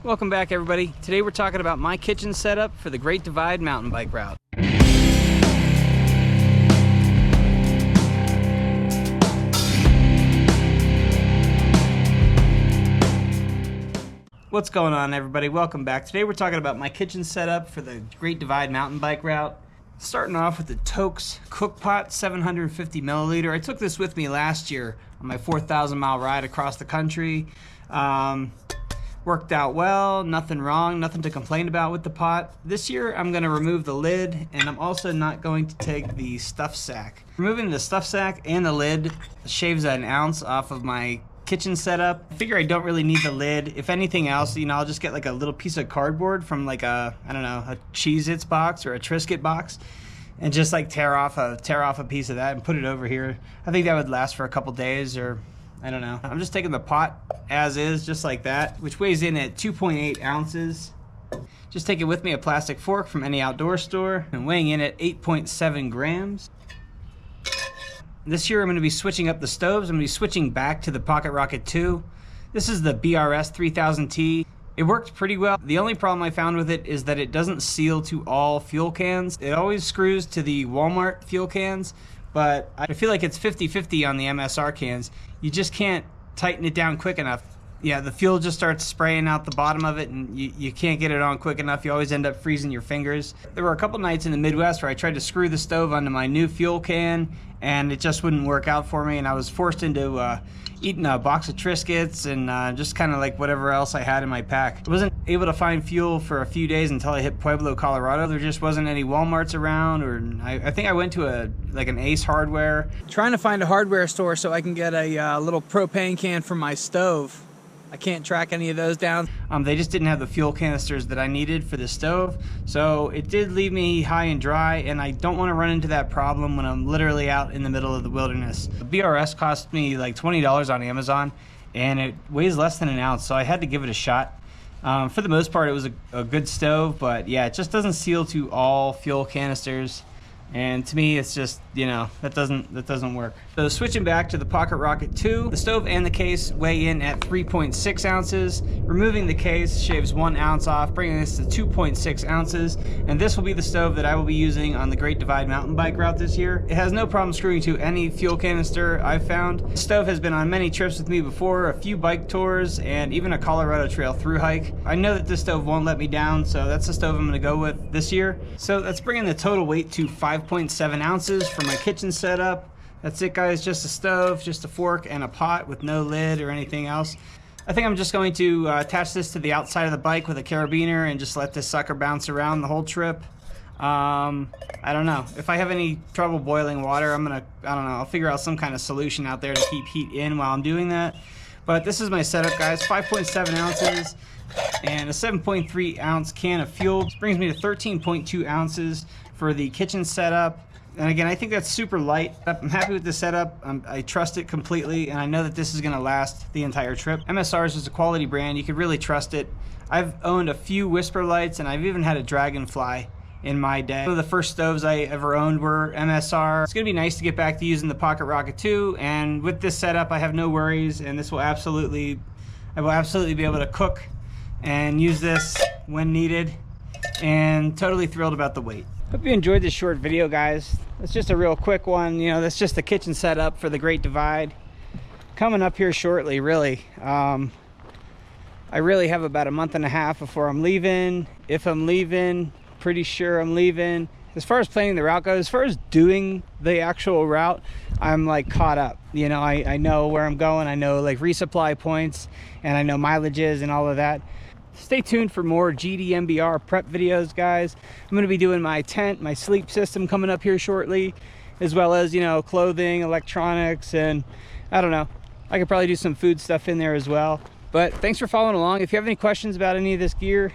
Welcome back, everybody. Today we're talking about my kitchen setup for the Great Divide mountain bike route. What's going on, everybody? Welcome back. Today we're talking about my kitchen setup for the Great Divide mountain bike route. Starting off with the Tokes Cook Pot 750 milliliter. I took this with me last year on my 4,000 mile ride across the country. Worked out well, nothing wrong, nothing to complain about with the pot. This year I'm going to remove the lid, and I'm also not going to take the stuff sack. Removing the stuff sack and the lid shaves an ounce off of my kitchen setup. I figure I don't really need the lid. If anything else, I'll just get like a little piece of cardboard from like a Cheez-Its box or a Triscuit box, and just like tear off a piece of that and put it over here. I think that would last for a couple days, or I don't know. I'm just taking the pot as is, just like that, which weighs in at 2.8 ounces. Just take it with me, a plastic fork from any outdoor store, and weighing in at 8.7 grams. This year I'm going to be switching up the stoves. I'm going to be switching back to the Pocket Rocket 2. This is the BRS 3000T. It worked pretty well. The only problem I found with it is that it doesn't seal to all fuel cans. It always screws to the Walmart fuel cans, but I feel like it's 50-50 on the MSR cans. You just can't tighten it down quick enough. Yeah, the fuel just starts spraying out the bottom of it, and you can't get it on quick enough. You always end up freezing your fingers. There were a couple nights in the Midwest where I tried to screw the stove onto my new fuel can, and it just wouldn't work out for me, and I was forced into eating a box of Triscuits and just kind of like whatever else I had in my pack. I wasn't able to find fuel for a few days until I hit Pueblo, Colorado. There just wasn't any Walmarts around, or I think I went to an Ace Hardware. Trying to find a hardware store so I can get a little propane can for my stove. I can't track any of those down. They just didn't have the fuel canisters that I needed for the stove, so it did leave me high and dry, and I don't want to run into that problem when I'm literally out in the middle of the wilderness. The BRS cost me like $20 on Amazon, and it weighs less than an ounce, so I had to give it a shot. For the most part, it was a good stove, but yeah, it just doesn't seal to all fuel canisters. And to me, it's just, that doesn't work. So switching back to the Pocket Rocket 2, the stove and the case weigh in at 3.6 ounces. Removing the case shaves 1 ounce off, bringing this to 2.6 ounces. And this will be the stove that I will be using on the Great Divide mountain bike route this year. It has no problem screwing to any fuel canister I've found. The stove has been on many trips with me before, a few bike tours, and even a Colorado Trail through hike. I know that this stove won't let me down, so that's the stove I'm gonna go with this year. So that's bringing the total weight to 5.7 ounces for my kitchen setup. That's it, guys. Just a stove, just a fork, and a pot with no lid or anything else. I think I'm just going to attach this to the outside of the bike with a carabiner and just let this sucker bounce around the whole trip. I don't know. If I have any trouble boiling water, I'll figure out some kind of solution out there to keep heat in while I'm doing that. But this is my setup, guys. 5.7 ounces and a 7.3 ounce can of fuel. This brings me to 13.2 ounces for the kitchen setup. And again, I think that's super light. I'm happy with the setup. I trust it completely, and I know that this is gonna last the entire trip. MSR's is a quality brand. You can really trust it. I've owned a few Whisper lights, and I've even had a Dragonfly in my day. One of the first stoves I ever owned were MSR. It's gonna be nice to get back to using the Pocket Rocket 2, and with this setup, I have no worries, and I will absolutely be able to cook and use this when needed, and totally thrilled about the weight. Hope you enjoyed this short video, guys. It's just a real quick one. That's just the kitchen setup for the Great Divide. Coming up here shortly, really. I really have about a month and a half before I'm leaving. If I'm leaving, pretty sure I'm leaving. As far as planning the route goes, as far as doing the actual route, I'm like caught up. I know where I'm going. I know like resupply points, and I know mileages and all of that. Stay tuned for more GDMBR prep videos, guys. I'm going to be doing my tent, my sleep system coming up here shortly, as well as, clothing, electronics, and I don't know. I could probably do some food stuff in there as well. But thanks for following along. If you have any questions about any of this gear,